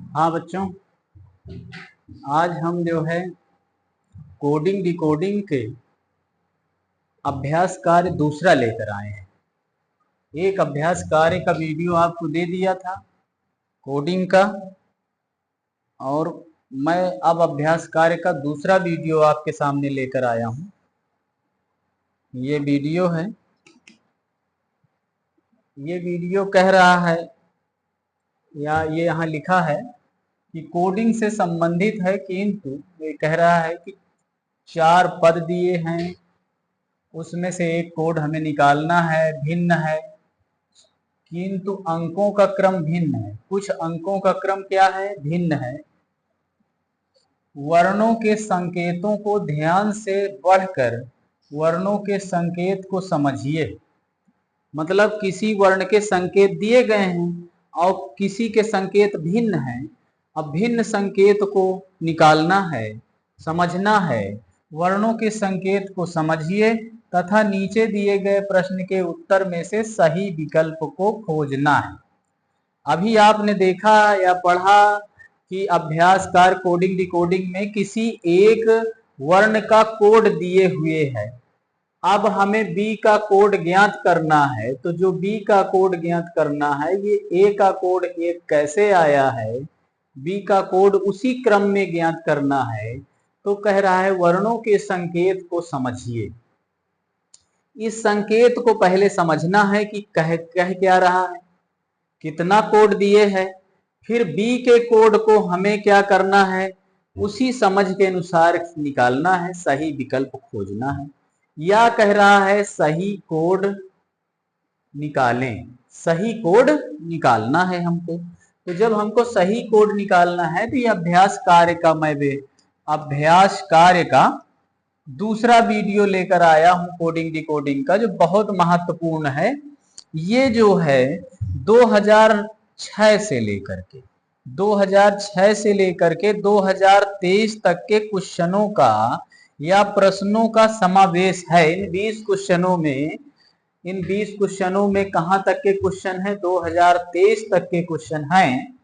हाँ बच्चों, आज हम जो है कोडिंग डिकोडिंग के अभ्यास कार्य दूसरा लेकर आए हैं। एक अभ्यास कार्य का वीडियो आपको दे दिया था कोडिंग का, और मैं अब अभ्यास कार्य का दूसरा वीडियो आपके सामने लेकर आया हूँ। ये वीडियो है, ये वीडियो कह रहा है या ये यहाँ लिखा है कि कोडिंग से संबंधित है, किंतु ये कह रहा है कि 4 पद दिए हैं, उसमें से एक कोड हमें निकालना है, भिन्न है, किंतु अंकों का क्रम भिन्न है। कुछ अंकों का क्रम क्या है? भिन्न है। वर्णों के संकेतों को ध्यान से पढ़कर वर्णों के संकेत को समझिए। मतलब किसी वर्ण के संकेत दिए गए हैं और किसी के संकेत भिन्न हैं। अब भिन्न संकेत को निकालना है, समझना है। वर्णों के संकेत को समझिए तथा नीचे दिए गए प्रश्न के उत्तर में से सही विकल्प को खोजना है। अभी आपने देखा या पढ़ा कि अभ्यासकार कोडिंग डिकोडिंग में किसी एक वर्ण का कोड दिए हुए है। अब हमें बी का कोड ज्ञात करना है, तो जो बी का कोड ज्ञात करना है, ये ए का कोड एक कैसे आया है, बी का कोड उसी क्रम में ज्ञात करना है। तो कह रहा है वर्णों के संकेत को समझिए। इस संकेत को पहले समझना है कि कह क्या रहा है, कितना कोड दिए है। फिर बी के कोड को हमें क्या करना है, उसी समझ के अनुसार निकालना है, सही विकल्प खोजना है। या कह रहा है सही कोड निकालें, सही कोड निकालना है हमको। तो जब हमको सही कोड निकालना है तो ये अभ्यास कार्य का दूसरा वीडियो लेकर आया हूं कोडिंग डिकोडिंग का, जो बहुत महत्वपूर्ण है। ये जो है 2006 से लेकर के 2023 तक के क्वेश्चनों का या प्रश्नों का समावेश है। इन 20 क्वेश्चनों में कहां तक के क्वेश्चन हैं? 2023 तक के क्वेश्चन हैं।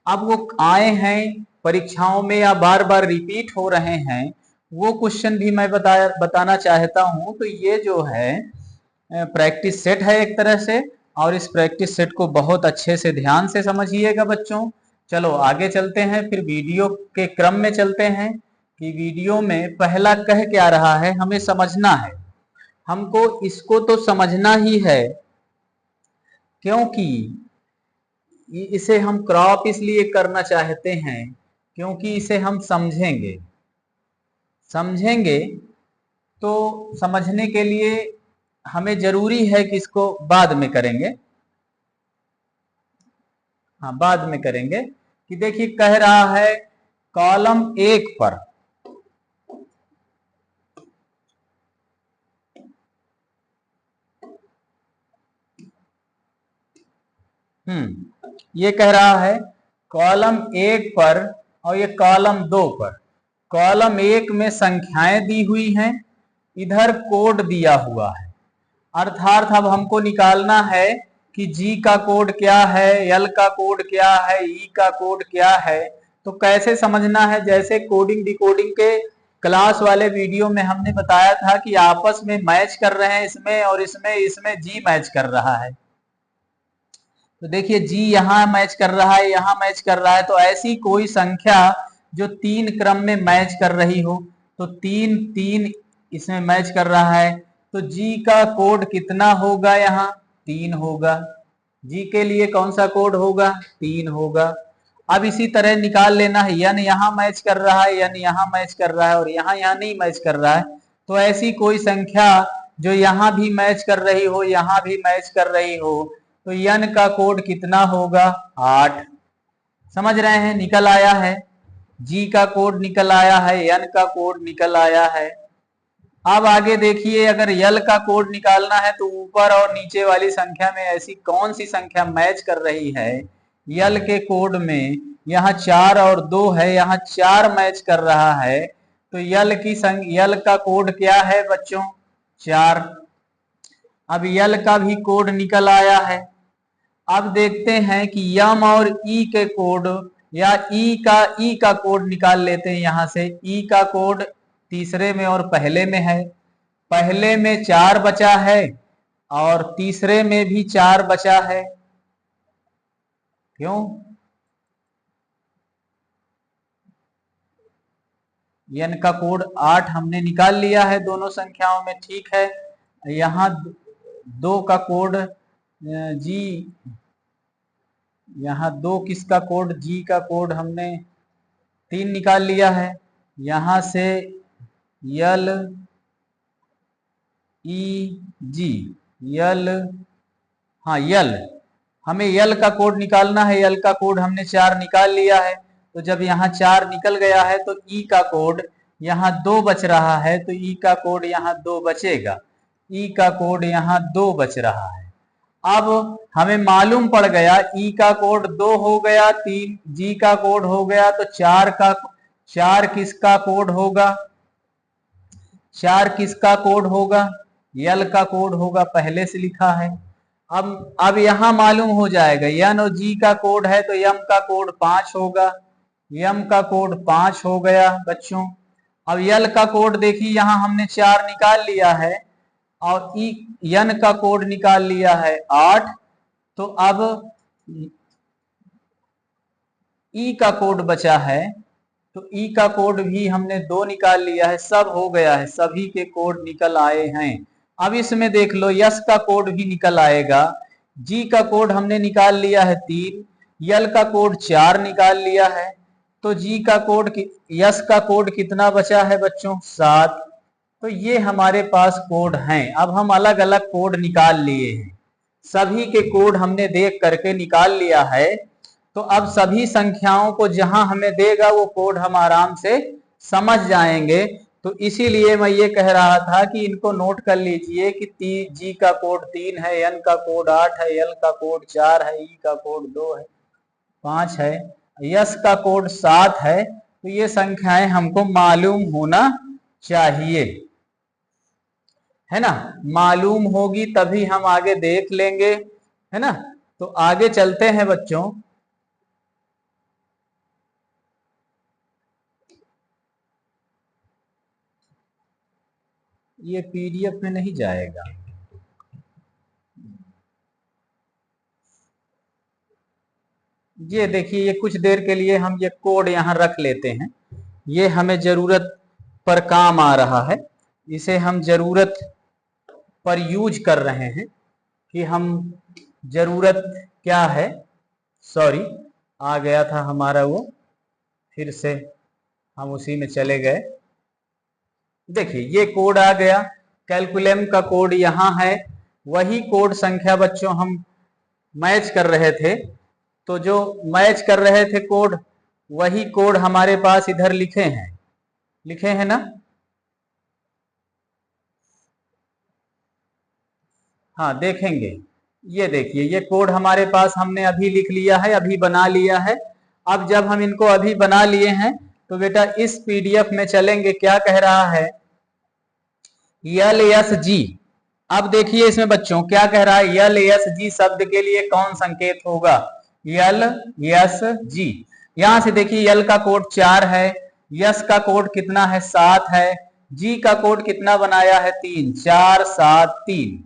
अब वो आए हैं परीक्षाओं में या बार बार रिपीट हो रहे हैं, वो क्वेश्चन भी मैं बताना चाहता हूं। तो ये जो है प्रैक्टिस सेट है एक तरह से, और इस प्रैक्टिस सेट को बहुत अच्छे से ध्यान से समझिएगा बच्चों। चलो आगे चलते हैं, फिर वीडियो के क्रम में चलते हैं कि वीडियो में पहला कह क्या रहा है, हमें समझना है। हमको इसको तो समझना ही है, क्योंकि इसे हम क्रॉप इसलिए करना चाहते हैं क्योंकि इसे हम समझेंगे तो समझने के लिए हमें जरूरी है कि इसको बाद में करेंगे। हाँ, बाद में करेंगे। कि देखिए कह रहा है कॉलम 1 पर ये कह रहा है कॉलम 1 पर और ये कॉलम 2 पर। कॉलम 1 में संख्याएं दी हुई हैं, इधर कोड दिया हुआ है। अर्थात अब हमको निकालना है कि जी का कोड क्या है, एल का कोड क्या है, ई का कोड क्या है। तो कैसे समझना है? जैसे कोडिंग डिकोडिंग के क्लास वाले वीडियो में हमने बताया था कि आपस में मैच कर रहे हैं, इसमें और इसमें जी मैच कर रहा है। तो देखिए जी यहाँ मैच कर रहा है, यहाँ मैच कर रहा है। तो ऐसी कोई संख्या जो 3 क्रम में मैच कर रही हो, तो 3 इसमें मैच कर रहा है। तो जी का कोड कितना होगा? यहाँ 3 होगा। जी के लिए कौन सा कोड होगा? 3 होगा। अब इसी तरह निकाल लेना है, यन यहाँ मैच कर रहा है, यन यहाँ मैच कर रहा है, और यहाँ नहीं मैच कर रहा है। तो ऐसी कोई संख्या जो यहाँ भी मैच कर रही हो, यहाँ भी मैच कर रही हो, तो यन का कोड कितना होगा? 8। समझ रहे हैं? निकल आया है, जी का कोड निकल आया है, यन का कोड निकल आया है। अब आगे देखिए, अगर यल का कोड निकालना है तो ऊपर और नीचे वाली संख्या में ऐसी कौन सी संख्या मैच कर रही है? यल के कोड में यहाँ 4 और 2 है, यहाँ 4 मैच कर रहा है। तो यल का कोड क्या है बच्चों? 4। अब यल का भी कोड निकल आया है। अब देखते हैं कि यम और ई के कोड या ई का कोड निकाल लेते हैं यहां से। ई का कोड तीसरे में और पहले में है। पहले में 4 बचा है और तीसरे में भी 4 बचा है। क्यों? n का कोड 8 हमने निकाल लिया है दोनों संख्याओं में, ठीक है। यहाँ 2 का कोड जी, यहाँ 2 किसका कोड, जी का कोड हमने 3 निकाल लिया है। यहां से यल ई जी, यल, हाँ यल, हमें यल का कोड निकालना है। यल का कोड हमने 4 निकाल लिया है। तो जब यहाँ 4 निकल गया है तो ई का कोड यहाँ 2 बच रहा है, तो ई का कोड यहाँ 2 बचेगा। ई का कोड यहाँ 2 बच रहा है। अब हमें मालूम पड़ गया ई का कोड 2 हो गया, 3 जी का कोड हो गया, तो 4 किसका कोड होगा? 4 किसका कोड होगा? यल का कोड होगा, पहले से लिखा है। अब यहां मालूम हो जाएगा यन और जी का कोड है तो यम का कोड 5 होगा। यम का कोड 5 हो गया बच्चों। अब यल का कोड देखिए यहां हमने 4 निकाल लिया है और यन का कोड निकाल लिया है 8। तो अब ई का कोड बचा है, तो ई का कोड भी हमने 2 निकाल लिया है। सब हो गया है, सभी के कोड निकल आए हैं। अब इसमें देख लो यस का कोड भी निकल आएगा। जी का कोड हमने निकाल लिया है 3, यल का कोड 4 निकाल लिया है। तो जी का कोड, यस का कोड कितना बचा है बच्चों? 7। तो ये हमारे पास कोड हैं। अब हम अलग अलग कोड निकाल लिए हैं, सभी के कोड हमने देख करके निकाल लिया है। तो अब सभी संख्याओं को जहां हमें देगा वो कोड हम आराम से समझ जाएंगे। तो इसीलिए मैं ये कह रहा था कि इनको नोट कर लीजिए कि जी का कोड 3 है, एन का कोड 8 है, एल का कोड 4 है, ई का कोड 2 है, 5 है, यस का कोड 7 है। तो ये संख्याएं हमको मालूम होना चाहिए, है ना। मालूम होगी तभी हम आगे देख लेंगे, है ना। तो आगे चलते हैं बच्चों। ये पीडीएफ में नहीं जाएगा। ये देखिए, ये कुछ देर के लिए हम ये कोड यहां रख लेते हैं। ये हमें जरूरत पर काम आ रहा है, इसे हम जरूरत पर यूज कर रहे हैं कि हम जरूरत क्या है। सॉरी, आ गया था हमारा वो, फिर से हम उसी में चले गए। देखिए ये कोड आ गया, कैलकुलम का कोड यहाँ है। वही कोड संख्या बच्चों हम मैच कर रहे थे। तो जो मैच कर रहे थे कोड, वही कोड हमारे पास इधर लिखे हैं ना। हाँ देखेंगे, ये देखिए ये कोड हमारे पास हमने अभी लिख लिया है, अभी बना लिया है। अब जब हम इनको अभी बना लिए हैं तो बेटा इस पीडीएफ में चलेंगे। क्या कह रहा है? यल एस जी। अब देखिए इसमें बच्चों क्या कह रहा है, यल एस जी शब्द के लिए कौन संकेत होगा? यल एस जी। यहां से देखिए यल का कोड 4 है, यस का कोड कितना है? 7 है, जी का कोड कितना बनाया है? 3, 4 7 3।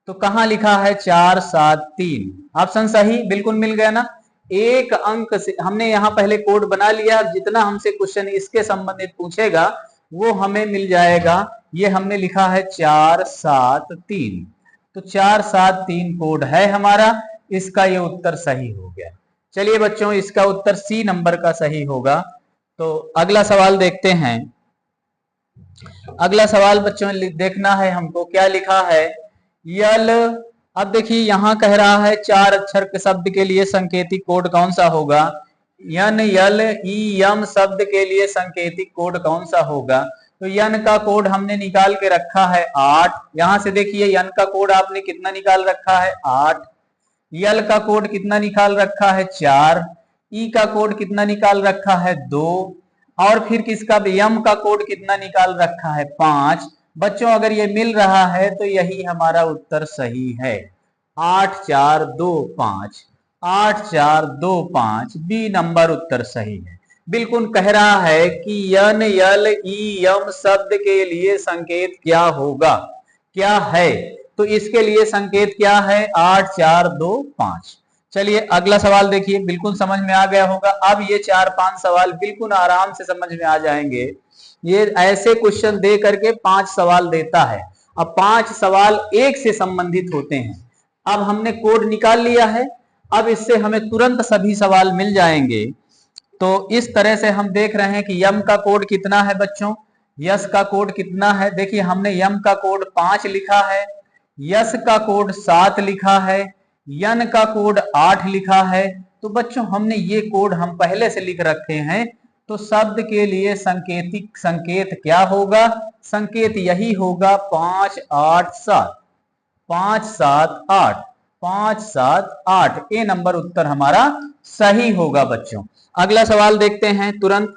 तो कहां लिखा है? 4 7 3। ऑप्शन सही बिल्कुल मिल गया ना। एक अंक से हमने यहां पहले कोड बना लिया। जितना हमसे क्वेश्चन इसके संबंधित पूछेगा वो हमें मिल जाएगा। ये हमने लिखा है 4 7 3। तो 4 7 3 कोड है हमारा। इसका ये उत्तर सही हो गया। चलिए बच्चों, इसका उत्तर सी नंबर का सही होगा। तो अगला सवाल देखते हैं। अगला सवाल बच्चों देखना है हमको, क्या लिखा है? यल। अब देखिए यहां कह रहा है 4 अक्षर के शब्द के लिए संकेतिक कोड कौन सा होगा? यन यल ई यम शब्द के लिए संकेतिक कोड कौन सा होगा? तो यन का कोड हमने निकाल के रखा है 8। यहां से देखिए यन का कोड आपने कितना निकाल रखा है? 8। यल का कोड कितना निकाल रखा है? 4। ई का कोड कितना निकाल रखा है? 2। और फिर किसका? यम का कोड कितना निकाल रखा है? 5। बच्चों अगर ये मिल रहा है तो यही हमारा उत्तर सही है, 8 4 2 5। 8425 बी नंबर उत्तर सही है। बिल्कुल कह रहा है कि यन यल ई यम शब्द के लिए संकेत क्या होगा, क्या है, तो इसके लिए संकेत क्या है 8425। चलिए अगला सवाल देखिए, बिल्कुल समझ में आ गया होगा। अब ये 4-5 सवाल बिल्कुल आराम से समझ में आ जाएंगे। ये ऐसे क्वेश्चन दे करके 5 सवाल देता है। अब 5 सवाल एक से संबंधित होते हैं। अब हमने कोड निकाल लिया है, अब इससे हमें तुरंत सभी सवाल मिल जाएंगे। तो इस तरह से हम देख रहे हैं कि यम का कोड कितना है बच्चों, यस का कोड कितना है। देखिए हमने यम का कोड 5 लिखा है, यस का कोड 7 लिखा है, यन का कोड 8 लिखा है। तो बच्चों हमने ये कोड हम पहले से लिख रखे हैं। तो शब्द के लिए संकेतिक संकेत क्या होगा, संकेत यही होगा 5 8 7, 5 7 8, 5 7 8। ए नंबर उत्तर हमारा सही होगा बच्चों। अगला सवाल देखते हैं तुरंत,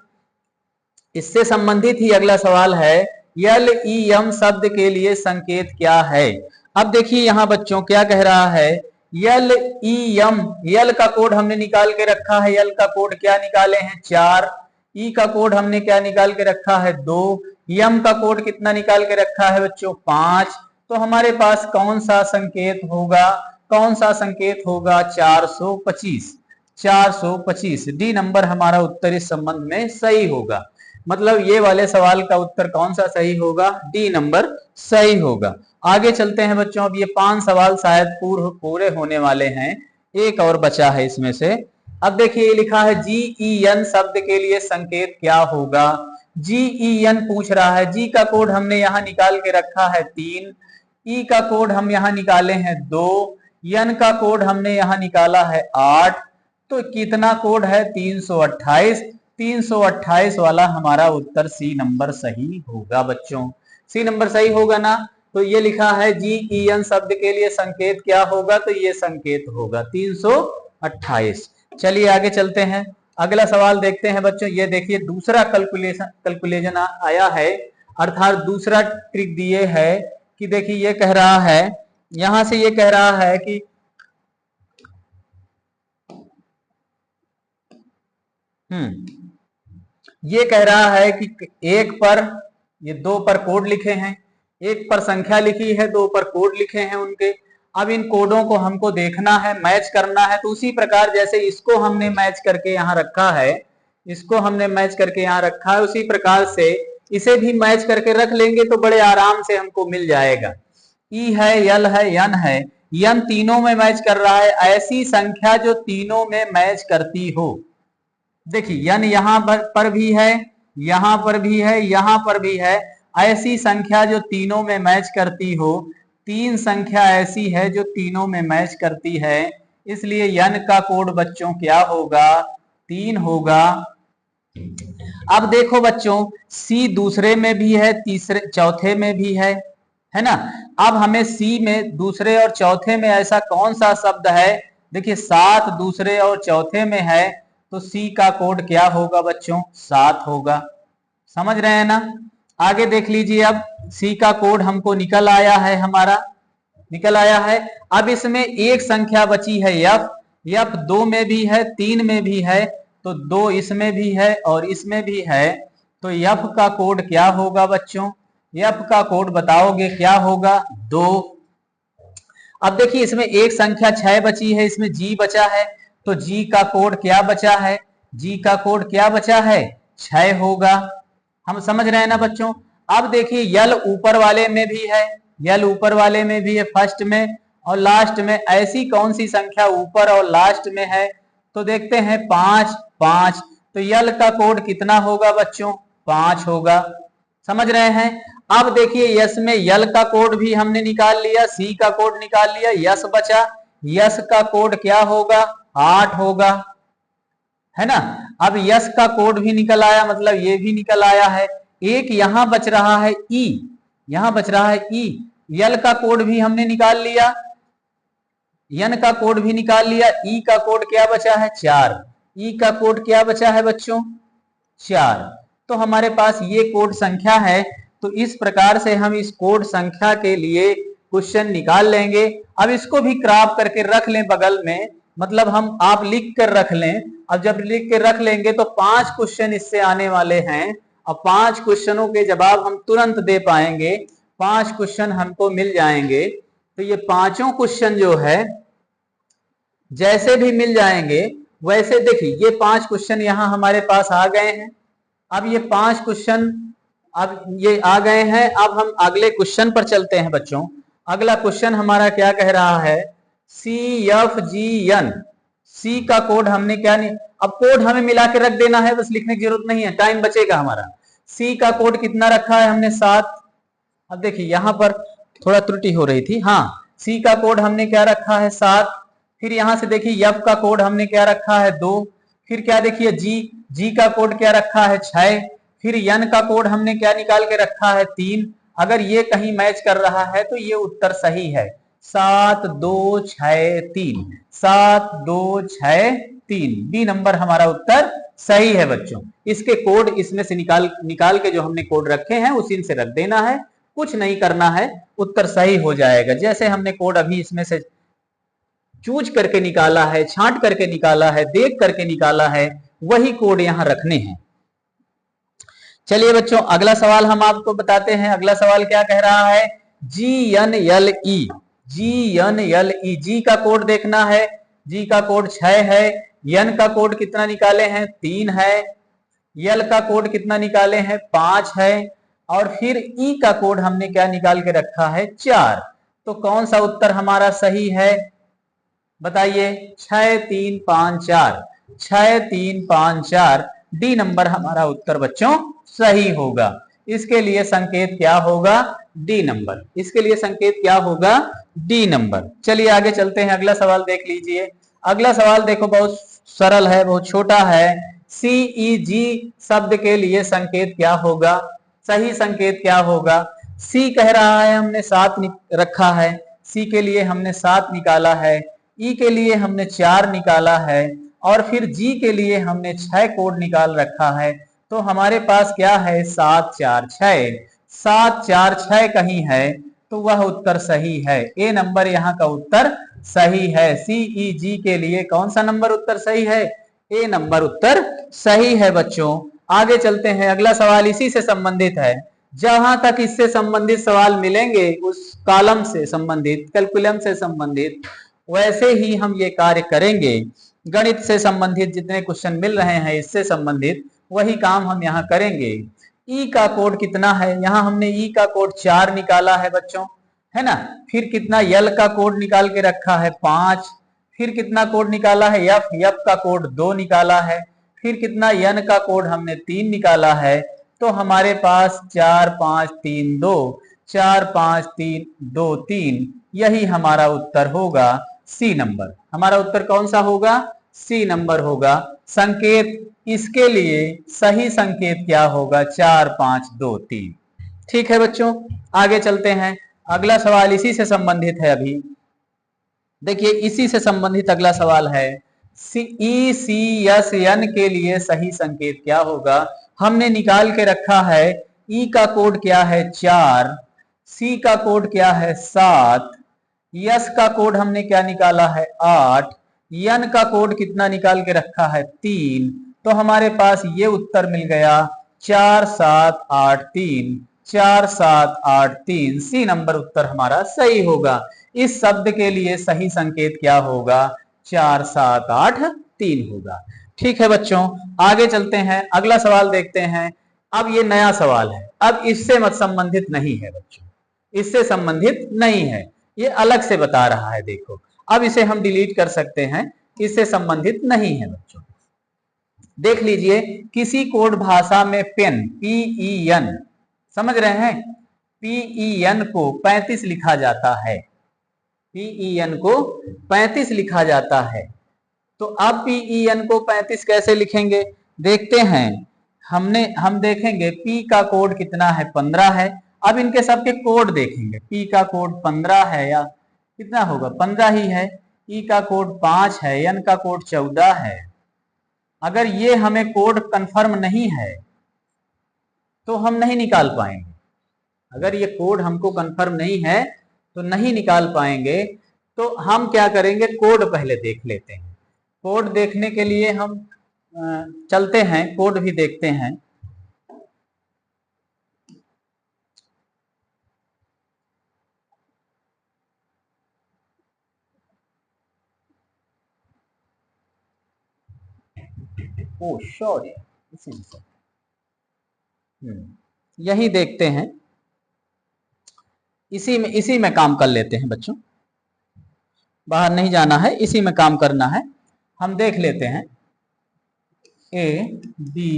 इससे संबंधित ही अगला सवाल है, यल ई यम शब्द के लिए संकेत क्या है। अब देखिए यहां बच्चों क्या कह रहा है, यल ई यम, यल का कोड हमने निकाल के रखा है, यल का कोड क्या निकाले हैं 4, ई का कोड हमने क्या निकाल के रखा है 2, यम का कोड कितना निकाल के रखा है बच्चों 5। तो हमारे पास कौन सा संकेत होगा, कौन सा संकेत होगा 425, 425। डी नंबर हमारा उत्तर इस संबंध में सही होगा। मतलब ये वाले सवाल का उत्तर कौन सा सही होगा, डी नंबर सही होगा। आगे चलते हैं बच्चों, अब ये 5 सवाल शायद पूरे होने वाले हैं, एक और बचा है इसमें से। अब देखिए लिखा है जी ई एन शब्द के लिए संकेत क्या होगा। जी ई एन पूछ रहा है, जी का कोड हमने यहां निकाल के रखा है 3, ई का कोड हम यहां निकाले हैं 2, एन का कोड हमने यहां निकाला है 8। तो कितना कोड है 328, 328 वाला हमारा उत्तर सी नंबर सही होगा बच्चों। सी नंबर सही होगा ना। तो ये लिखा है जी ई एन शब्द के लिए संकेत क्या होगा, तो ये संकेत होगा 328। चलिए आगे चलते हैं, अगला सवाल देखते हैं बच्चों। ये देखिए दूसरा कैलकुलेशन आया है, अर्थात दूसरा ट्रिक दिए है कि देखिए ये कह रहा है, यहां से ये कह रहा है कि ये कह रहा है कि 1 पर, ये 2 पर कोड लिखे हैं, 1 पर संख्या लिखी है, 2 पर कोड लिखे हैं उनके। अब इन कोडों को हमको देखना है, मैच करना है। तो उसी प्रकार जैसे इसको हमने मैच करके यहाँ रखा है, इसको हमने मैच करके यहाँ रखा है, उसी प्रकार से इसे भी मैच करके रख लेंगे तो बड़े आराम से हमको मिल जाएगा। ई है, यल है, यन है, यन तीनों में मैच कर रहा है। ऐसी संख्या जो तीनों में मैच करती हो। देखिए यन यहां पर भी है, यहां पर भी है, यहां पर भी है। ऐसी संख्या जो तीनों में मैच करती हो। 3 संख्या ऐसी है जो तीनों में मैच करती है, इसलिए यन का कोड बच्चों क्या होगा 3 होगा। अब देखो बच्चों, सी दूसरे में भी है, तीसरे चौथे में भी है ना। अब हमें सी में दूसरे और चौथे में ऐसा कौन सा शब्द है, देखिए 7 दूसरे और चौथे में है, तो सी का कोड क्या होगा बच्चों 7 होगा। समझ रहे हैं ना। आगे देख लीजिए, अब सी का कोड हमको निकल आया है, हमारा निकल आया है। अब इसमें एक संख्या बची है यफ, यफ 2 में भी है, 3 में भी है, तो 2 इसमें भी है और इसमें भी है। तो यफ का कोड क्या होगा बच्चों, यफ का कोड बताओगे क्या होगा 2। अब देखिए इसमें एक संख्या 6 बची है, इसमें जी बचा है, तो जी का कोड क्या बचा है, जी का कोड क्या बचा है 6 होगा। हम समझ रहे हैं ना बच्चों। अब देखिए यल ऊपर वाले में भी है, यल ऊपर वाले में भी है, फर्स्ट में और लास्ट में। ऐसी कौन सी संख्या ऊपर और लास्ट में है, तो देखते हैं 5 5। तो यल का कोड कितना होगा बच्चों 5 होगा। समझ रहे हैं। अब देखिए यस में यल का कोड भी हमने निकाल लिया, सी का कोड निकाल लिया, यस बचा, यस का कोड क्या होगा 8 होगा, है ना। अब यस का कोड भी निकल आया, मतलब ये भी निकल आया है। एक यहां बच रहा है ई, यहां बच रहा है ई। यल का कोड भी हमने निकाल लिया, यन का कोड भी निकाल लिया, ई का कोड क्या बचा है 4, ई का कोड क्या बचा है बच्चों 4। तो हमारे पास ये कोड संख्या है। तो इस प्रकार से हम इस कोड संख्या के लिए क्वेश्चन निकाल लेंगे। अब इसको भी क्रॉप करके रख लें बगल में मतलब हम आप लिख कर रख लें। अब जब लिख के रख लेंगे तो 5 क्वेश्चन इससे आने वाले हैं। अब 5 क्वेश्चनों के जवाब हम तुरंत दे पाएंगे, 5 क्वेश्चन हमको मिल जाएंगे। तो ये पांचों क्वेश्चन जो है जैसे भी मिल जाएंगे वैसे, देखिए ये 5 क्वेश्चन यहाँ हमारे पास आ गए हैं। अब ये 5 क्वेश्चन अब ये आ गए हैं। अब हम अगले क्वेश्चन पर चलते हैं बच्चों। अगला क्वेश्चन हमारा क्या कह रहा है, CFGN। सी का कोड हमने क्या नहीं, अब कोड हमें मिला के रख देना है, बस लिखने की जरूरत नहीं है, टाइम बचेगा हमारा। सी का कोड कितना रखा है हमने 7। अब देखिए यहां पर थोड़ा त्रुटि हो रही थी। हाँ, सी का कोड हमने क्या रखा है 7। फिर यहां से देखिए एफ का कोड हमने क्या रखा है 2। फिर क्या देखिए जी का कोड क्या रखा है 6। फिर एन का कोड हमने क्या निकाल के रखा है 3। अगर ये कहीं मैच कर रहा है तो ये उत्तर सही है। 7 2 6 3, 7 2 6 3, बी नंबर हमारा उत्तर सही है बच्चों। इसके कोड इसमें से निकाल के जो हमने कोड रखे हैं उसी से रख देना है, कुछ नहीं करना है, उत्तर सही हो जाएगा। जैसे हमने कोड अभी इसमें से चूज करके निकाला है, छांट करके निकाला है, देख करके निकाला है, वही कोड यहां रखने हैं। चलिए बच्चों अगला सवाल हम आपको बताते हैं। अगला सवाल क्या कह रहा है, GNLE। GNLE, जी का कोड देखना है, जी का कोड 6 है। एन का कोड कितना निकाले हैं 3 है। यल का कोड कितना निकाले हैं 5 है। और फिर ई का कोड हमने क्या निकाल के रखा है 4। तो कौन सा उत्तर हमारा सही है बताइए, 6 3 5 4, 6 3 5 4, डी नंबर हमारा उत्तर बच्चों सही होगा। इसके लिए संकेत क्या होगा, डी नंबर। इसके लिए संकेत क्या होगा, डी नंबर। चलिए आगे चलते हैं, अगला सवाल देख लीजिए। अगला सवाल देखो बहुत सरल है, बहुत छोटा है। CEG शब्द के लिए संकेत क्या होगा, सही संकेत क्या होगा। सी कह रहा है हमने 7 रखा है, सी के लिए हमने 7 निकाला है। ई के लिए हमने 4 निकाला है। और फिर जी के लिए हमने 6 कोड निकाल रखा है। तो हमारे पास क्या है 7 4 6, 7 4 6 कहीं है तो वह उत्तर सही है। ए नंबर यहाँ का उत्तर सही है। CEG के लिए कौन सा नंबर उत्तर सही है, ए नंबर उत्तर सही है बच्चों। आगे चलते हैं, अगला सवाल इसी से संबंधित है। जहां तक इससे संबंधित सवाल मिलेंगे, उस कॉलम से संबंधित, कैलकुलम से संबंधित, वैसे ही हम ये कार्य करेंगे। गणित से संबंधित जितने क्वेश्चन मिल रहे हैं इससे संबंधित वही काम हम यहाँ करेंगे। ई का कोड कितना है, यहाँ हमने ई का कोड 4 निकाला है बच्चों, है ना। फिर कितना यल का कोड निकाल के रखा है 5। फिर कितना कोड निकाला है एफ का कोड 2 निकाला है। फिर कितना एन का कोड हमने 3 निकाला है। तो हमारे पास 4 5 3 2, 4 5 3 2 3, यही हमारा उत्तर होगा सी नंबर। हमारा उत्तर कौन सा होगा, सी नंबर होगा। संकेत इसके लिए सही संकेत क्या होगा, 4 5 2 3। ठीक है बच्चों, आगे चलते हैं। अगला सवाल इसी से संबंधित है। अभी देखिए इसी से संबंधित अगला सवाल है, ECSN के लिए सही संकेत क्या होगा। हमने निकाल के रखा है, ई का कोड क्या है 4, सी का कोड क्या है 7, यस का कोड हमने क्या निकाला है 8, एन का कोड कितना निकाल के रखा है 3। तो हमारे पास ये उत्तर मिल गया 4 7 8 3, 4 7 8 3, सी नंबर उत्तर हमारा सही होगा। इस शब्द के लिए सही संकेत क्या होगा, 4 7 8 3 होगा। ठीक है बच्चों, आगे चलते हैं, अगला सवाल देखते हैं। अब ये नया सवाल है, अब इससे मत संबंधित नहीं है बच्चों, इससे संबंधित नहीं है, ये अलग से बता रहा है। देखो अब इसे हम डिलीट कर सकते हैं, इससे संबंधित नहीं है बच्चों। देख लीजिए, किसी कोड भाषा में पेन PEN, समझ रहे हैं, PEN को 35 लिखा जाता है, PEN को 35 लिखा जाता है। तो अब PEN को 35 कैसे लिखेंगे देखते हैं। हम देखेंगे P का कोड कितना है 15 है। अब इनके सबके कोड देखेंगे, P का कोड 15 है या कितना होगा 15 ही है। E का कोड 5 है, N का कोड 14 है। अगर ये हमें कोड कंफर्म नहीं है तो हम नहीं निकाल पाएंगे। अगर ये कोड हमको कंफर्म नहीं है तो नहीं निकाल पाएंगे। तो हम क्या करेंगे, कोड पहले देख लेते हैं। कोड देखने के लिए हम चलते हैं, कोड भी देखते हैं। ओ सॉरी, यही देखते हैं, इसी में काम कर लेते हैं बच्चों, बाहर नहीं जाना है, इसी में काम करना है। हम देख लेते हैं A B